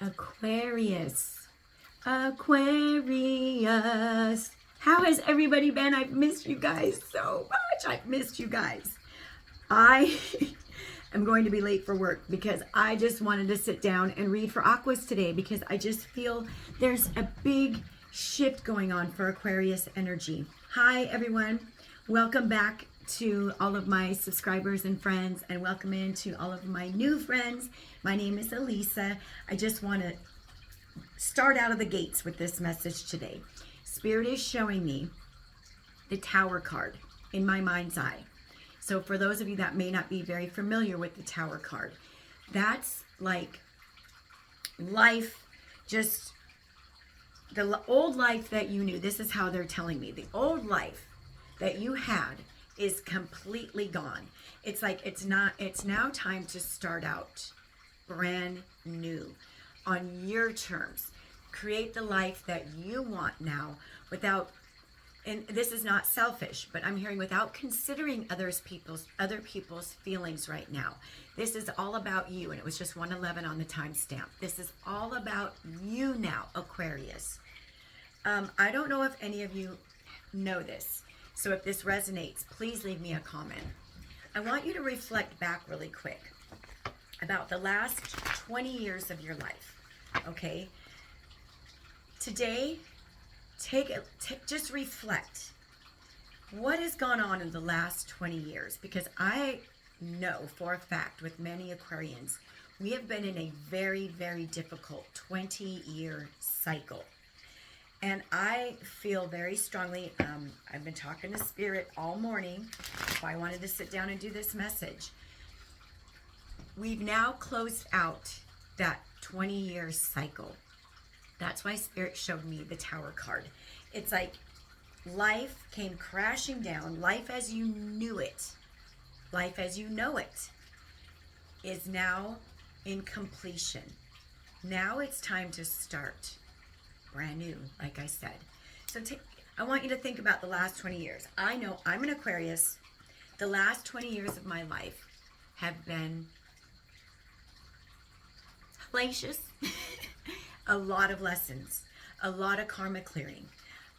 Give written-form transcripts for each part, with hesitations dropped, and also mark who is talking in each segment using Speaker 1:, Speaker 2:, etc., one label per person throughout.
Speaker 1: Aquarius. Aquarius. How has everybody been? I've missed you guys so much. I've missed you guys. I am going to be late for work because I just wanted to sit down and read for Aquas today because I just feel there's a big shift going on for Aquarius energy. Hi, everyone. Welcome back to all of my subscribers and friends, and welcome in to all of my new friends. My name is Elisa. I just want to start out of the gates with this message today. Spirit is showing me the Tower card in my mind's eye. So for those of you that may not be very familiar with the Tower card, that's like life, just the old life that you knew. This is how they're telling me. The old life that you had is completely gone. It's like it's now time to start out brand new on your terms. Create the life that you want now without, and this is not selfish, but I'm hearing without considering other people's feelings right now. This is all about you, and it was just 111 on the timestamp. This is all about you now, Aquarius. I don't know if any of you know this, so if this resonates, please leave me a comment. I want you to reflect back really quick about the last 20 years of your life, okay? Today, just reflect. What has gone on in the last 20 years? Because I know for a fact with many Aquarians, we have been in a very, very difficult 20-year cycle. And I feel very strongly, I've been talking to Spirit all morning, so I wanted to sit down and do this message. We've now closed out that 20-year cycle. That's why Spirit showed me the Tower card. It's like life came crashing down. Life as you knew it, life as you know it, is now in completion. Now it's time to start brand new, like I said. So I want you to think about the last 20 years. I know I'm an Aquarius. The last 20 years of my life have been hellacious. A lot of lessons, a lot of karma clearing.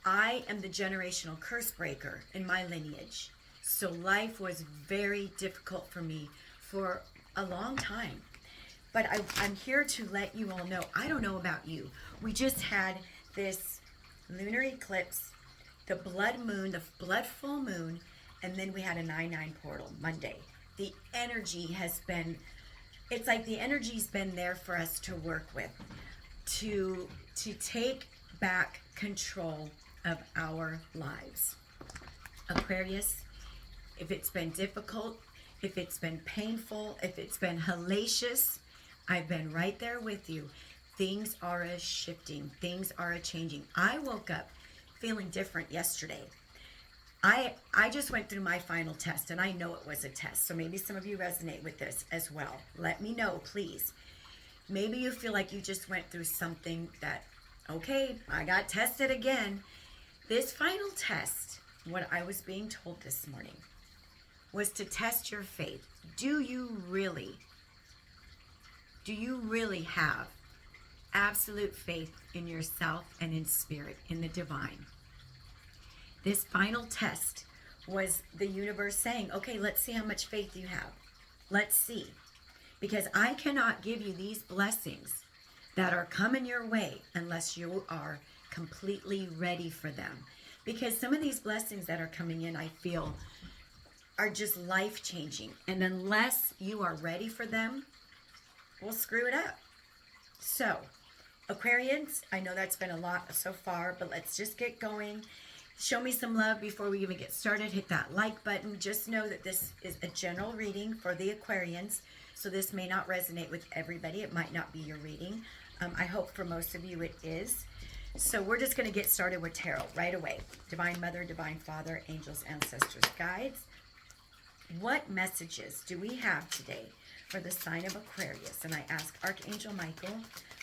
Speaker 1: I am the generational curse breaker in my lineage. So life was very difficult for me for a long time. But I'm here to let you all know, I don't know about you. We just had this lunar eclipse, the blood moon, the blood full moon, and then we had a 9/9 portal Monday. The energy has been, it's like the energy's been there for us to work with, to take back control of our lives. Aquarius, if it's been difficult, if it's been painful, if it's been hellacious, I've been right there with you. Things are a shifting. Things are a changing. I woke up feeling different yesterday. I just went through my final test, and I know it was a test. So maybe some of you resonate with this as well. Let me know, please. Maybe you feel like you just went through something that, okay, I got tested again. This final test, what I was being told this morning, was to test your faith. Do you really have absolute faith in yourself and in spirit, in the divine? This final test was the universe saying, okay, let's see how much faith you have. Let's see. Because I cannot give you these blessings that are coming your way unless you are completely ready for them. Because some of these blessings that are coming in, I feel, are just life-changing. And unless you are ready for them, we'll screw it up. So, Aquarians, I know that's been a lot so far, but let's just get going. Show me some love before we even get started. Hit that like button. Just know that this is a general reading for the Aquarians, so this may not resonate with everybody. It might not be your reading. I hope for most of you it is. So we're just going to get started with tarot right away. Divine Mother, Divine Father, Angels, Ancestors, Guides. What messages do we have today for the sign of Aquarius? And I ask Archangel Michael,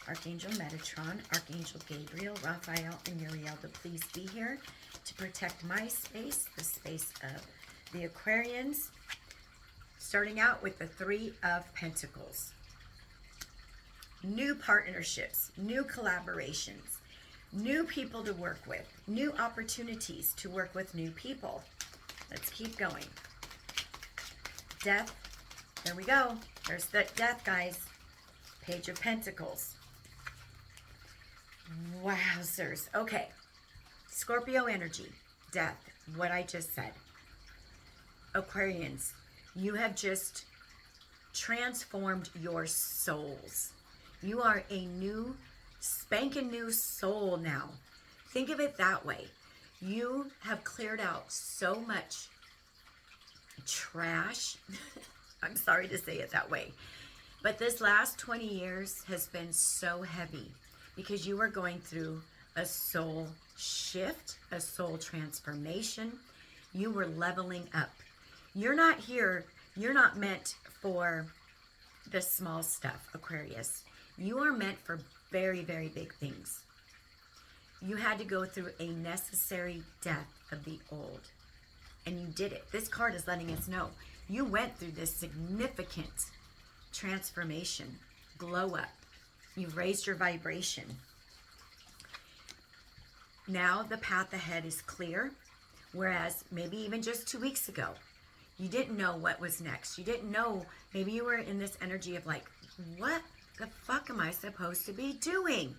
Speaker 1: Archangel Metatron, Archangel Gabriel, Raphael, and Uriel to please be here to protect my space, the space of the Aquarians. Starting out with the Three of Pentacles. new partnerships, new collaborations, new people to work with, new opportunities to work with new people. Let's keep going. Death. There we go. There's that death, guys. Page of Pentacles. Wowzers. Okay. Scorpio energy. Death. What I just said. Aquarians, you have just transformed your souls. You are a new, spanking new soul now. Think of it that way. You have cleared out so much trash. I'm sorry to say it that way. But this last 20 years has been so heavy because you are going through a soul shift, a soul transformation. You were leveling up. You're not here. You're not meant for the small stuff, Aquarius. You are meant for very, very big things. You had to go through a necessary death of the old. And you did it. This card is letting us know you went through this significant transformation, glow up. You've raised your vibration. Now the path ahead is clear, whereas maybe even just 2 weeks ago, you didn't know what was next. You didn't know, maybe you were in this energy of like, what the fuck am I supposed to be doing?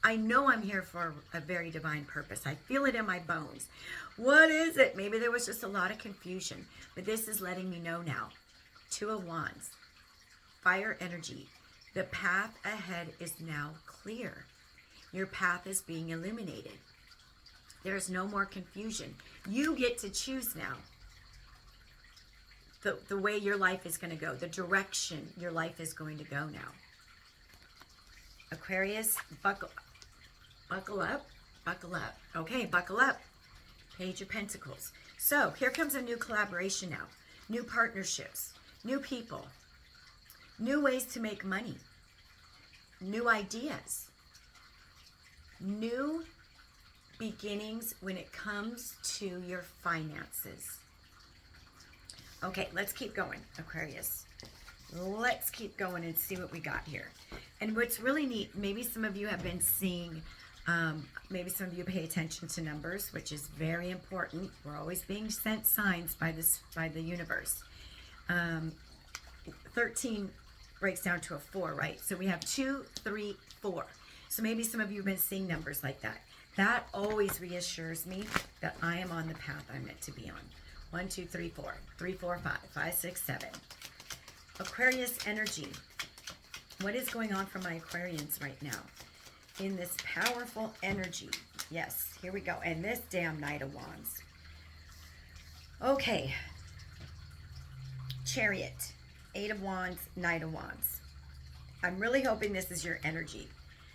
Speaker 1: I know I'm here for a very divine purpose. I feel it in my bones. What is it? Maybe there was just a lot of confusion, but this is letting me know now. 2 of Wands, fire energy. The path ahead is now clear. Your path is being illuminated. There's no more confusion. You get to choose now the way your life is going to go, the direction your life is going to go now. Aquarius, buckle up, buckle up. Okay, buckle up. Page of Pentacles. So here comes a new collaboration now. New partnerships, new people, new ways to make money, new ideas, new beginnings when it comes to your finances. Okay, let's keep going, Aquarius. Let's keep going and see what we got here. And what's really neat, maybe some of you have been seeing, maybe some of you pay attention to numbers, which is very important. We're always being sent signs by the universe. 13 breaks down to a 4, right? So we have 2, 3, 4. So maybe some of you have been seeing numbers like that. That always reassures me that I am on the path I'm meant to be on. 1, 2, 3, 4. 3, 4, 5. 5, 6, 7. Aquarius energy. What is going on for my Aquarians right now? In this powerful energy. Yes, here we go. And this damn Knight of Wands. Okay. Chariot. 8 of Wands, Knight of Wands. I'm really hoping this is your energy.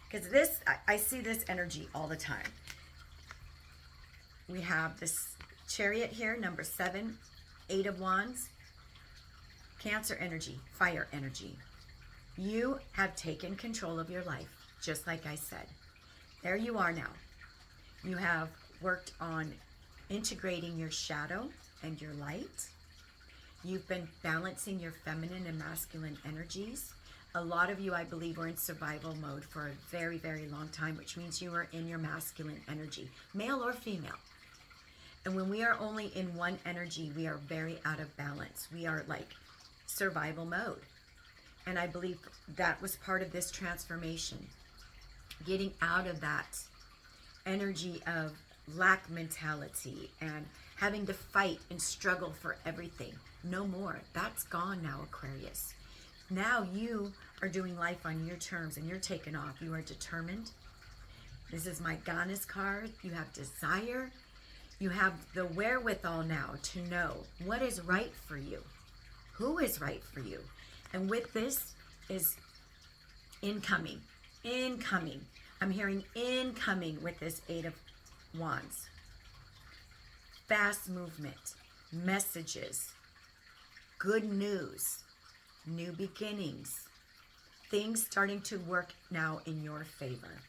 Speaker 1: Because this, I see this energy all the time. We have this Chariot here, number 7, 8 of Wands. Cancer energy, fire energy. You have taken control of your life, just like I said. There you are now. You have worked on integrating your shadow and your light. You've been balancing your feminine and masculine energies. A lot of you, I believe, were in survival mode for a very, very long time, which means you are in your masculine energy, male or female. And when we are only in one energy, we are very out of balance. We are like survival mode. And I believe that was part of this transformation. Getting out of that energy of lack mentality and having to fight and struggle for everything. No more. That's gone now, Aquarius. Now you are doing life on your terms and you're taking off. You are determined. This is my Goddess card. You have desire. You have the wherewithal now to know what is right for you. Who is right for you? And with this is incoming. Incoming. I'm hearing incoming with this 8 of Wands. Fast movement. Messages. Good news. New beginnings. Things starting to work now in your favor.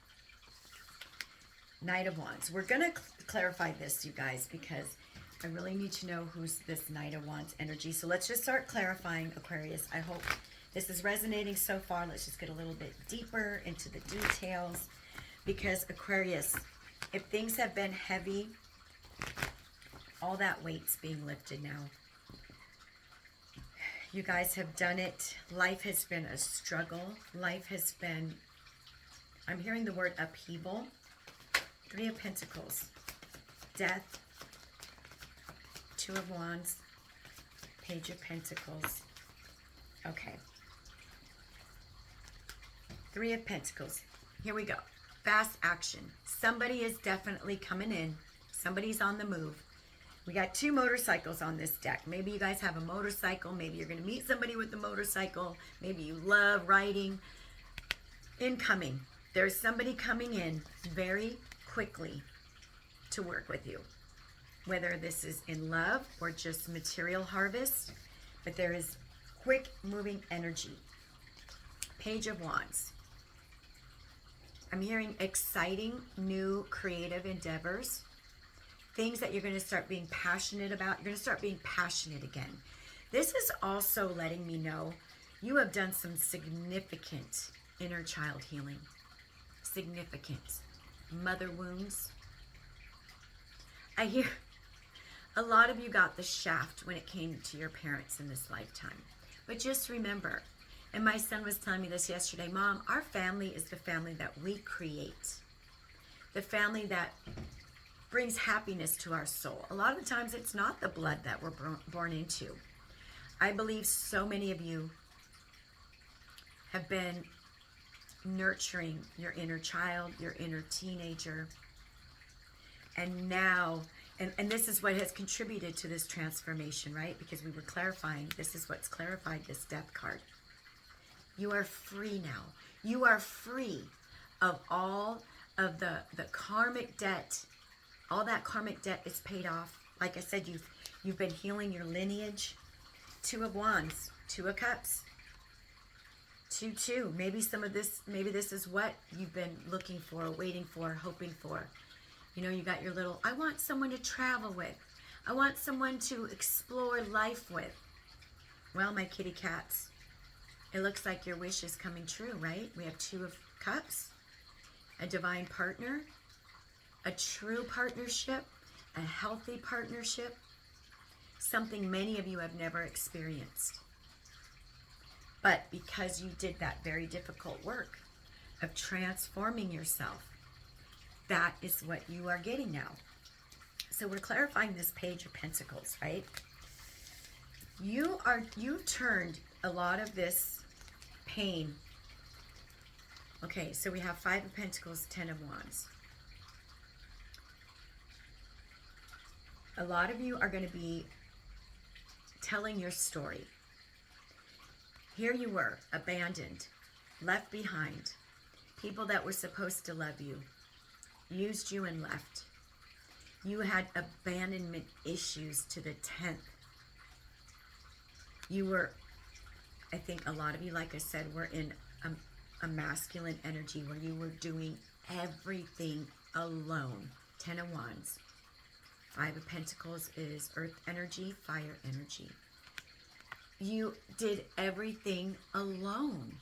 Speaker 1: Knight of Wands. We're going to clarify this, you guys, because I really need to know who's this Knight of Wands energy. So let's just start clarifying, Aquarius. I hope this is resonating so far. Let's just get a little bit deeper into the details, because Aquarius, if things have been heavy, all that weight's being lifted now. You guys have done it. Life has been a struggle. Life has been, I'm hearing the word upheaval. 3 of Pentacles, Death, 2 of Wands, Page of Pentacles. Okay. 3 of Pentacles. Here we go. Fast action. Somebody is definitely coming in. Somebody's on the move. We got 2 motorcycles on this deck. Maybe you guys have a motorcycle. Maybe you're going to meet somebody with a motorcycle. Maybe you love riding. Incoming. There's somebody coming in very quickly to work with you. Whether this is in love or just material harvest. But there is quick moving energy. Page of Wands. I'm hearing exciting, new, creative endeavors. Things that you're going to start being passionate about. You're going to start being passionate again. This is also letting me know you have done some significant inner child healing. Significant. Mother wounds. I hear a lot of you got the shaft when it came to your parents in this lifetime. But just remember, and my son was telling me this yesterday, Mom, our family is the family that we create. The family that brings happiness to our soul. A lot of the times it's not the blood that we're born into. I believe so many of you have been nurturing your inner child, your inner teenager. And now, and this is what has contributed to this transformation, right? Because we were clarifying, this is what's clarified this death card. You are free now. You are free of all of the karmic debt. All that karmic debt is paid off. Like I said, you've been healing your lineage. 2 of Wands, 2 of Cups, 2. Maybe this is what you've been looking for, waiting for, hoping for. You know, you got your little, I want someone to travel with. I want someone to explore life with. Well, my kitty cats, it looks like your wish is coming true, right? We have 2 of Cups, a divine partner, a true partnership, a healthy partnership, something many of you have never experienced. But because you did that very difficult work of transforming yourself, that is what you are getting now. So we're clarifying this Page of Pentacles, right? You've turned a lot of this pain. Okay, so we have 5 of Pentacles, 10 of Wands. A lot of you are going to be telling your story. Here you were, abandoned, left behind. People that were supposed to love you used you and left. You had abandonment issues to the 10th. You were, I think a lot of you, like I said, were in a masculine energy where you were doing everything alone. 10 of Wands. 5 of Pentacles is earth energy, fire energy. You did everything alone.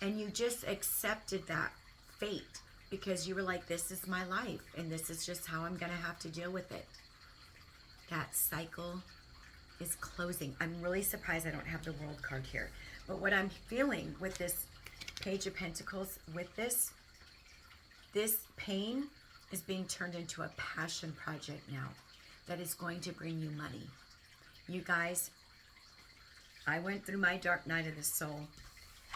Speaker 1: And you just accepted that fate because you were like, this is my life and this is just how I'm going to have to deal with it. That cycle is closing. I'm really surprised I don't have the World card here. But what I'm feeling with this Page of Pentacles, with this pain is being turned into a passion project now that is going to bring you money. You guys, I went through my dark night of the soul,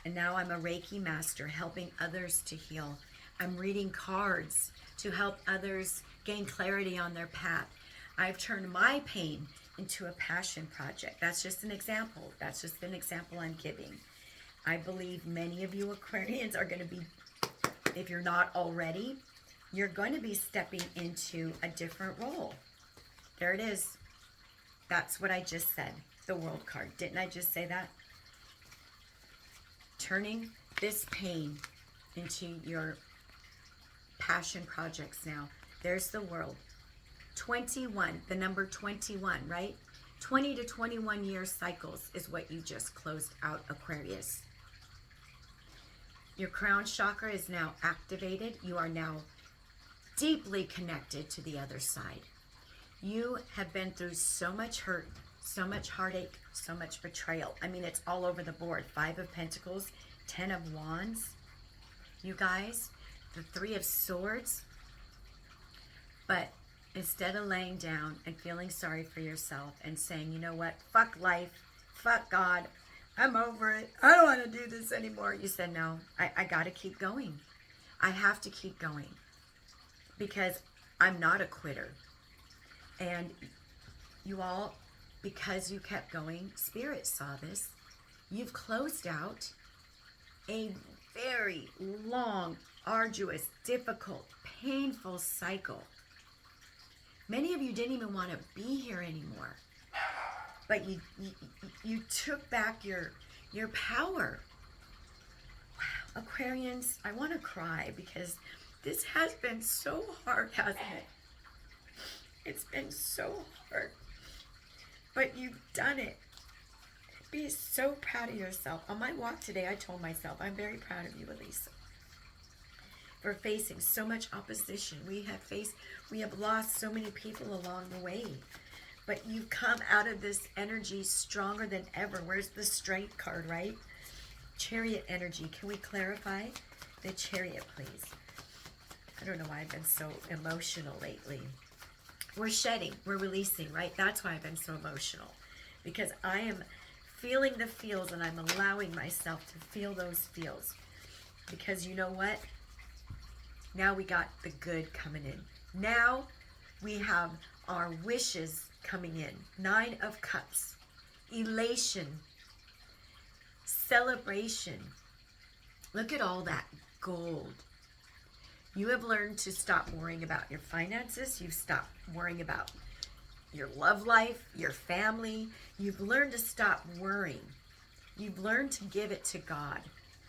Speaker 1: and now I'm a Reiki master helping others to heal. I'm reading cards to help others gain clarity on their path. I've turned my pain into a passion project. That's just an example. That's just an example I'm giving. I believe many of you Aquarians are going to be, if you're not already, you're going to be stepping into a different role. There it is. That's what I just said. The World card. Didn't I just say that? Turning this pain into your passion projects now. There's the World. 21, the number 21, right? 20 to 21 year cycles is what you just closed out, Aquarius. Your crown chakra is now activated. You are now deeply connected to the other side. You have been through so much hurt, so much heartache, so much betrayal. I mean, it's all over the board. 5 of Pentacles, 10 of Wands. You guys, the 3 of Swords. But instead of laying down and feeling sorry for yourself and saying, you know what, fuck life, fuck God, I'm over it, I don't want to do this anymore, you said, no, I got to keep going. I have to keep going because I'm not a quitter. And you all, because you kept going, Spirit saw this, you've closed out a very long, arduous, difficult, painful cycle. Many of you didn't even want to be here anymore. But you took back your power. Wow, Aquarians, I want to cry because this has been so hard, hasn't it? It's been so hard. But you've done it. Be so proud of yourself. On my walk today, I told myself, I'm very proud of you, Elisa. For facing so much opposition. We have lost so many people along the way. But you've come out of this energy stronger than ever. Where's the Strength card, right? Chariot energy. Can we clarify the Chariot, please? I don't know why I've been so emotional lately. We're shedding. We're releasing, right? That's why I've been so emotional. Because I am feeling the feels and I'm allowing myself to feel those feels. Because you know what? Now we got the good coming in. Now we have our wishes coming in. 9 of Cups. Elation. Celebration. Look at all that gold. You have learned to stop worrying about your finances. You've stopped worrying about your love life, your family. You've learned to stop worrying. You've learned to give it to God.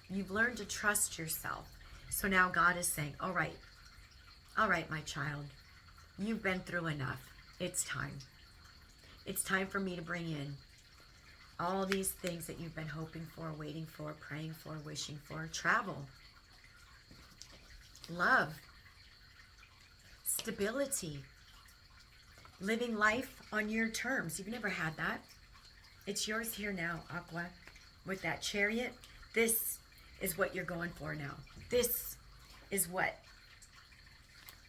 Speaker 1: You've learned to trust yourself. So now God is saying, all right, my child, you've been through enough. It's time. It's time for me to bring in all these things that you've been hoping for, waiting for, praying for, wishing for. Travel, love, stability, living life on your terms. You've never had that. It's yours here now, Aqua. With that Chariot, this is what you're going for now. This is what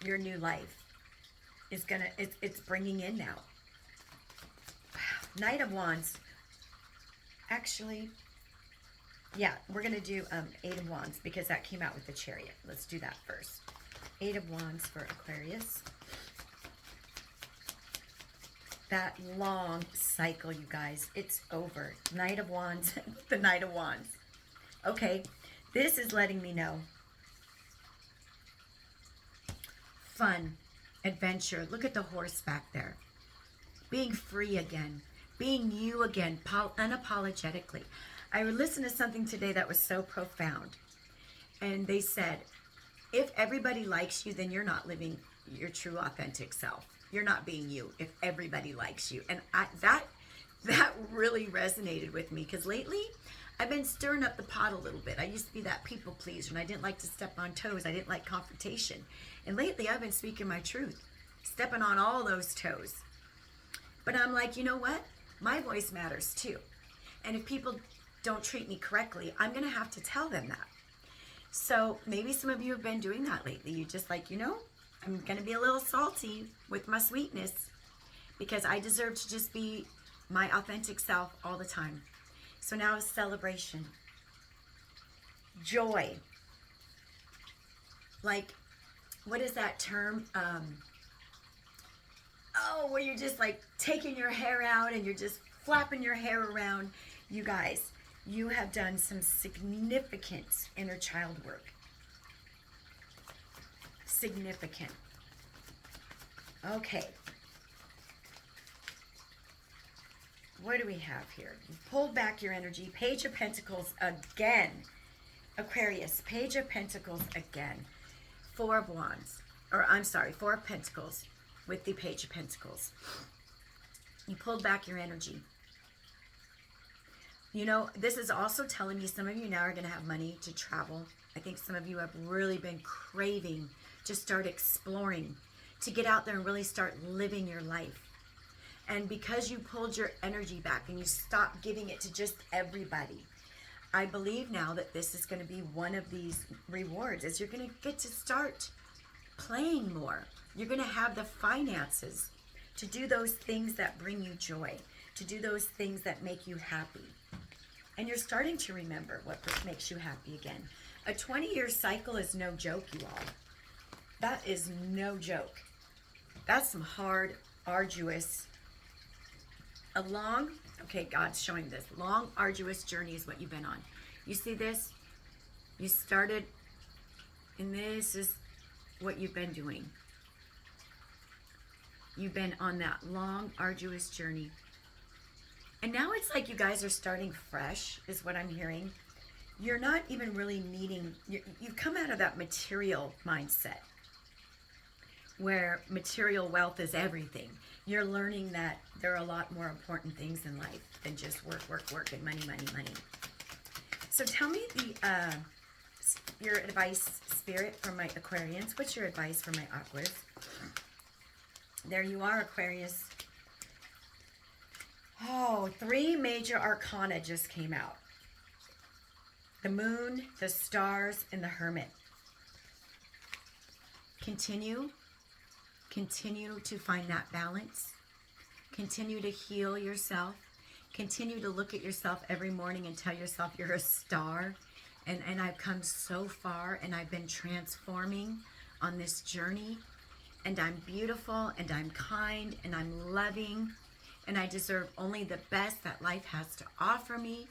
Speaker 1: your new life is it's bringing in now. Knight of Wands. Actually, yeah, we're going to do 8 of Wands because that came out with the Chariot. Let's do that first. 8 of Wands for Aquarius. That long cycle, you guys, it's over. Knight of Wands, the Knight of Wands. Okay, this is letting me know. Fun, adventure. Look at the horse back there. Being free again. Being you again, unapologetically. I listened to something today that was so profound. And they said, if everybody likes you, then you're not living your true, authentic self. You're not being you if everybody likes you. And that really resonated with me because lately I've been stirring up the pot a little bit. I used to be that people pleaser and I didn't like to step on toes. I didn't like confrontation. And lately I've been speaking my truth, stepping on all those toes. But I'm like, you know what? My voice matters too. And if people don't treat me correctly, I'm going to have to tell them that. So maybe some of you have been doing that lately. You just like, you know, I'm going to be a little salty with my sweetness because I deserve to just be my authentic self all the time. So now it's celebration. Joy. Like, what is that term? Where you're just like taking your hair out and you're just flapping your hair around. You guys, you have done some significant inner child work. Significant. Okay. What do we have here? You pulled back your energy. Page of Pentacles again. Aquarius, Page of Pentacles again. 4 of Wands. Or I'm sorry, 4 of Pentacles with the Page of Pentacles. You pulled back your energy. You know, this is also telling me some of you now are going to have money to travel. I think some of you have really been craving to start exploring, to get out there and really start living your life. And because you pulled your energy back and you stopped giving it to just everybody, I believe now that this is going to be one of these rewards, is you're going to get to start playing more. You're going to have the finances to do those things that bring you joy, to do those things that make you happy. And you're starting to remember what makes you happy again. A 20-year cycle is no joke, you all. That is no joke. That's some hard, arduous, okay, God's showing this. Long, arduous journey is what you've been on. You see this? You started, and this is what you've been doing. You've been on that long, arduous journey. And now it's like you guys are starting fresh, is what I'm hearing. You're not even really needing, you've come out of that material mindset where material wealth is everything. You're learning that there are a lot more important things in life than just work, work, work, and money, money, money. So tell me your advice, Spirit, for my Aquarians. What's your advice for my Aquas? There you are, Aquarius. Oh, 3 major arcana just came out. The Moon, the Stars, and the Hermit. Continue to find that balance. Continue to heal yourself. Continue to look at yourself every morning and tell yourself you're a star. And I've come so far, and I've been transforming on this journey. And I'm beautiful, and I'm kind, and I'm loving. And I deserve only the best that life has to offer me.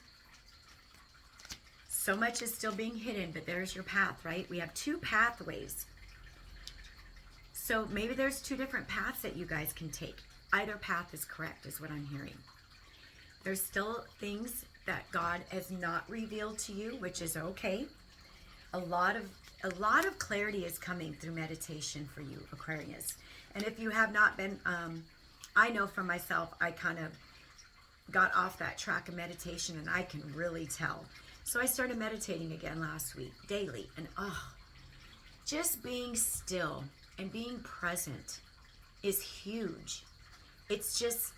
Speaker 1: So much is still being hidden, but there's your path, right? We have 2 pathways. So maybe there's 2 different paths that you guys can take. Either path is correct, is what I'm hearing. There's still things that God has not revealed to you, which is okay. A lot of clarity is coming through meditation for you, Aquarius. And if you have not been, I know for myself, I kind of got off that track of meditation, and I can really tell. So I started meditating again last week, daily. And just being still and being present is huge. It's just,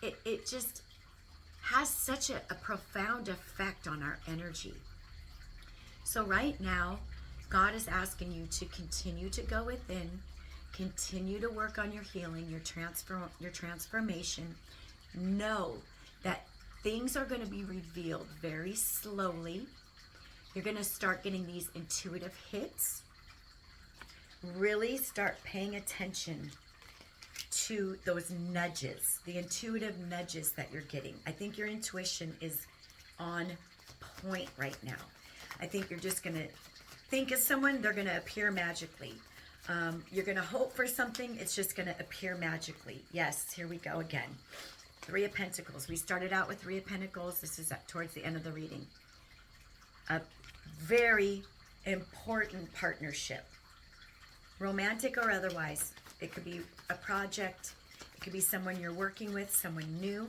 Speaker 1: it just has such a profound effect on our energy. So right now, God is asking you to continue to go within, continue to work on your healing, your transformation. Know that things are going to be revealed very slowly. You're going to start getting these intuitive hits. Really start paying attention to those nudges, the intuitive nudges that you're getting. I think your intuition is on point right now. I think you're just going to think of someone, they're going to appear magically. You're going to hope for something, it's just going to appear magically. Yes, here we go again. 3 of Pentacles. We started out with 3 of Pentacles. This is towards the end of the reading. A very important partnership. Romantic or otherwise. It could be a project. It could be someone you're working with, someone new.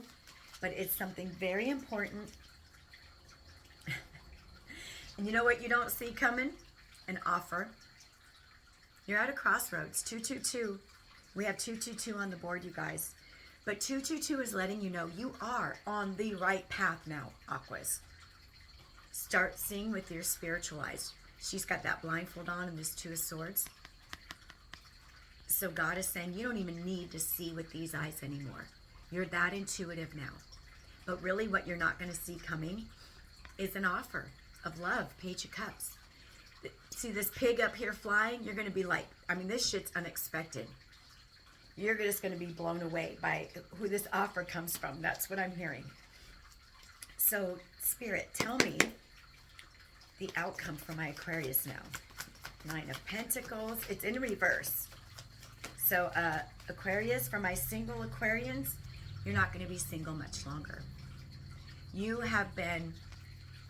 Speaker 1: But it's something very important. And you know what you don't see coming? An offer. You're at a crossroads. 222. We have 222 on the board, you guys. But 222 is letting you know you are on the right path now, Aquas. Start seeing with your spiritual eyes. She's got that blindfold on and this 2 of Swords. So God is saying you don't even need to see with these eyes anymore. You're that intuitive now. But really what you're not going to see coming is an offer of love, Page of Cups. See this pig up here flying? You're going to be like, I mean, this shit's unexpected. You're just going to be blown away by who this offer comes from. That's what I'm hearing. So, Spirit, tell me the outcome for my Aquarius now. 9 of Pentacles. It's in reverse. So, Aquarius, for my single Aquarians, you're not going to be single much longer. You have been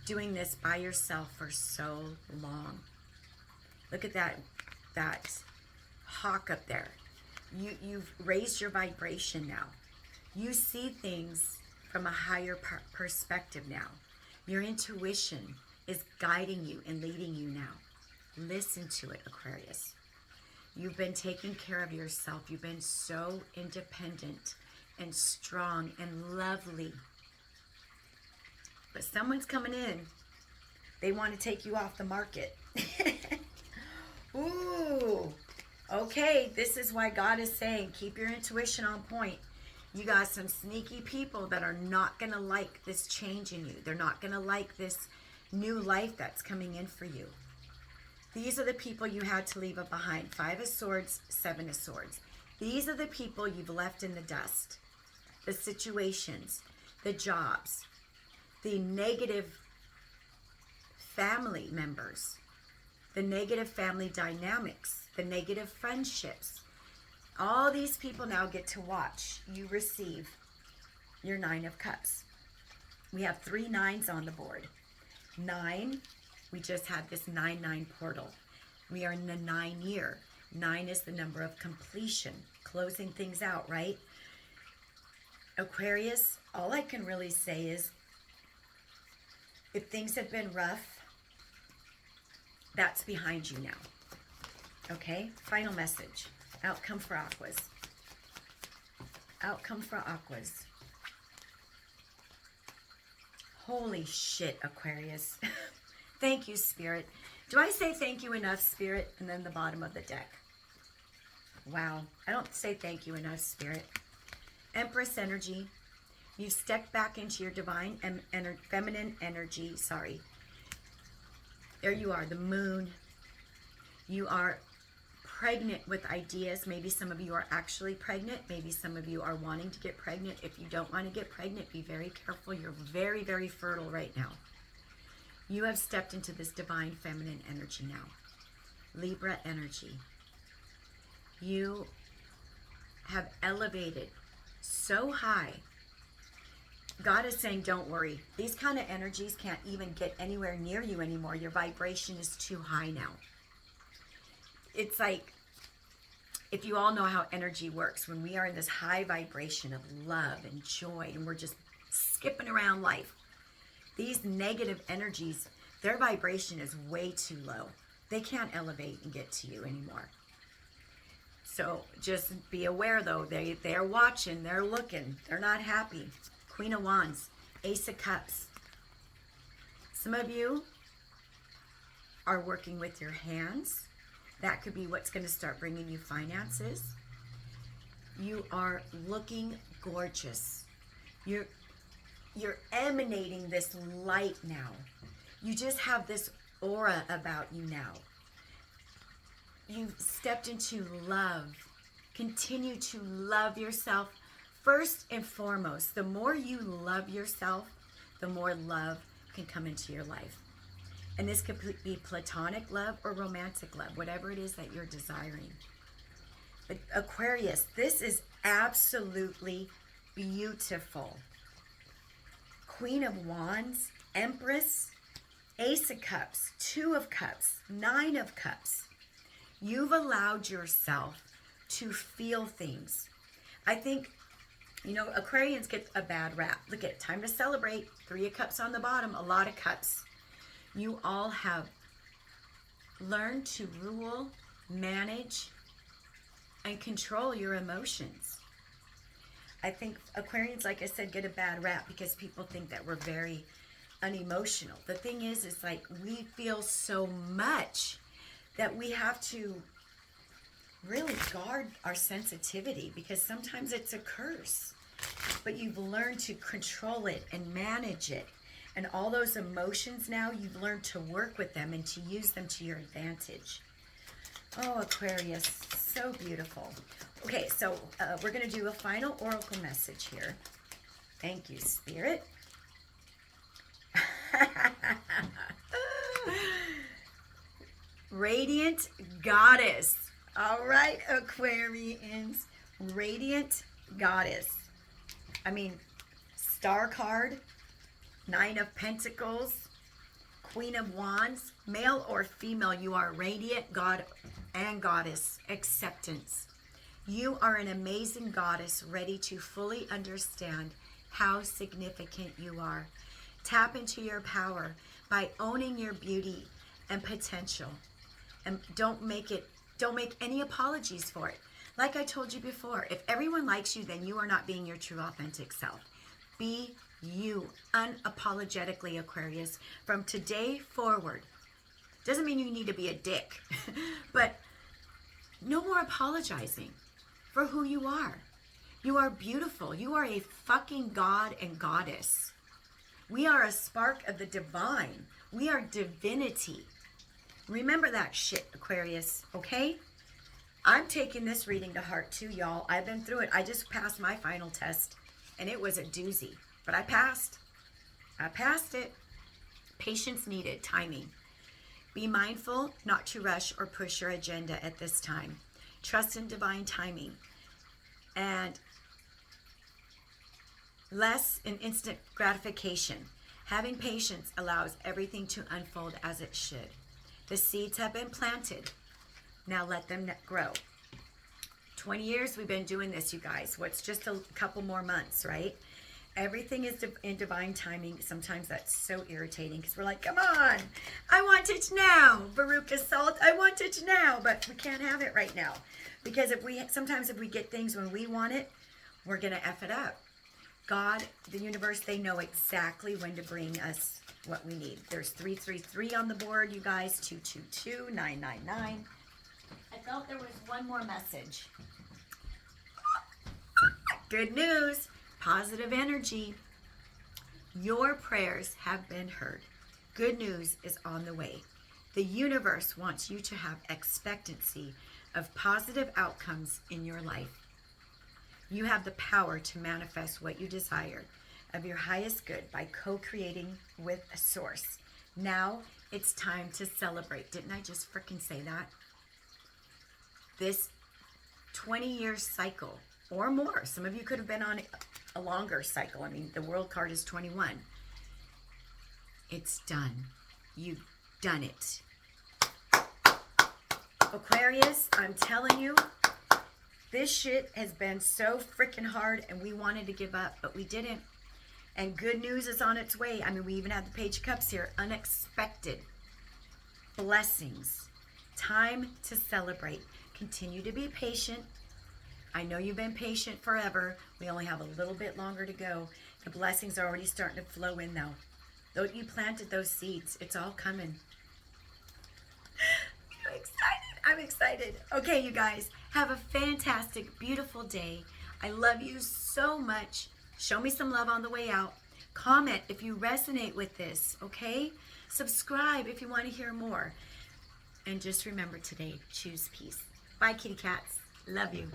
Speaker 1: doing this by yourself for so long. Look at that hawk up there. You've raised your vibration now. You see things from a higher perspective now. Your intuition is guiding you and leading you now. Listen to it, Aquarius. You've been taking care of yourself. You've been so independent and strong and lovely. But someone's coming in. They want to take you off the market. Ooh. Okay, this is why God is saying, keep your intuition on point. You got some sneaky people that are not going to like this change in you. They're not going to like this new life that's coming in for you. These are the people you had to leave behind. 5 of Swords, 7 of Swords. These are the people you've left in the dust. The situations, the jobs, the negative family members, the negative family dynamics, the negative friendships. All these people now get to watch you receive your 9 of Cups. We have 3 9s on the board. 9, we just had this 9-9 portal. We are in the 9 year. 9 is the number of completion, closing things out, right? Aquarius, all I can really say is, if things have been rough, that's behind you now. Okay? Final message. Outcome for Aquas. Outcome for Aquas. Holy shit, Aquarius. Thank you, Spirit. Do I say thank you enough, Spirit? And then the bottom of the deck. Wow. I don't say thank you enough, Spirit. Empress energy. You've stepped back into your divine feminine energy. Sorry. There you are, the moon. You are pregnant with ideas. Maybe some of you are actually pregnant. Maybe some of you are wanting to get pregnant. If you don't want to get pregnant, be very careful. You're very, very fertile right now. You have stepped into this divine feminine energy now. Libra energy. You have elevated so high. God is saying, don't worry. These kind of energies can't even get anywhere near you anymore. Your vibration is too high now. It's like, if you all know how energy works, when we are in this high vibration of love and joy, and we're just skipping around life, these negative energies, their vibration is way too low. They can't elevate and get to you anymore. So just be aware, though. They're watching. They're looking. They're not happy. Queen of Wands. Ace of Cups. Some of you are working with your hands. That could be what's going to start bringing you finances. You are looking gorgeous. You're emanating this light now. You just have this aura about you now. You've stepped into love. Continue to love yourself. First and foremost, the more you love yourself, the more love can come into your life. And this could be platonic love or romantic love, whatever it is that you're desiring. But Aquarius, this is absolutely beautiful. Queen of Wands, Empress, Ace of Cups, 2 of Cups, 9 of Cups. You've allowed yourself to feel things. I think, Aquarians get a bad rap. Look at it, time to celebrate. 3 of Cups on the bottom, a lot of cups. You all have learned to rule, manage, and control your emotions. I think Aquarians, like I said, get a bad rap because people think that we're very unemotional. The thing is like we feel so much that we have to really guard our sensitivity because sometimes it's a curse. But you've learned to control it and manage it. And all those emotions now, you've learned to work with them and to use them to your advantage. Oh, Aquarius, so beautiful. Okay, so we're going to do a final oracle message here. Thank you, Spirit. Radiant Goddess. All right, Aquarians. Radiant Goddess. I mean, Star card, 9 of Pentacles, Queen of Wands, male or female, you are radiant, God and Goddess, acceptance. You are an amazing goddess ready to fully understand how significant you are. Tap into your power by owning your beauty and potential. And don't make any apologies for it. Like I told you before, if everyone likes you, then you are not being your true authentic self. Be you unapologetically, Aquarius, from today forward. Doesn't mean you need to be a dick, but no more apologizing for who you are. You are beautiful. You are a fucking god and goddess. We are a spark of the divine. We are divinity. Remember that shit, Aquarius, okay? I'm taking this reading to heart too, y'all. I've been through it. I just passed my final test, and it was a doozy. But I passed. I passed it. Patience needed, timing. Be mindful not to rush or push your agenda at this time. Trust in divine timing. And less in instant gratification. Having patience allows everything to unfold as it should. The seeds have been planted. Now let them grow. 20 years we've been doing this, you guys. What's just a couple more months, right? Everything is in divine timing. Sometimes that's so irritating because we're like, come on, I want it now. Veruca Salt, I want it now. But we can't have it right now. Because sometimes if we get things when we want it, we're going to F it up. God, the universe, they know exactly when to bring us what we need. There's 333 on the board, you guys. 222, 999. I felt there was one more message. Good news. Positive energy. Your prayers have been heard. Good news is on the way. The universe wants you to have expectancy of positive outcomes in your life. You have the power to manifest what you desire of your highest good by co-creating with a source. Now it's time to celebrate. Didn't I just freaking say that? This 20-year cycle or more. Some of you could have been on a longer cycle. I mean, the world card is 21. It's done. You've done it. Aquarius, I'm telling you, this shit has been so freaking hard and we wanted to give up, but we didn't. And good news is on its way. I mean, we even have the Page of Cups here. Unexpected blessings. Time to celebrate. Continue to be patient. I know you've been patient forever. We only have a little bit longer to go. The blessings are already starting to flow in though. Though you planted those seeds, it's all coming. I'm excited. I'm excited. Okay, you guys, have a fantastic, beautiful day. I love you so much. Show me some love on the way out. Comment if you resonate with this, okay? Subscribe if you want to hear more. And just remember today, choose peace. Bye, kitty cats. Love you.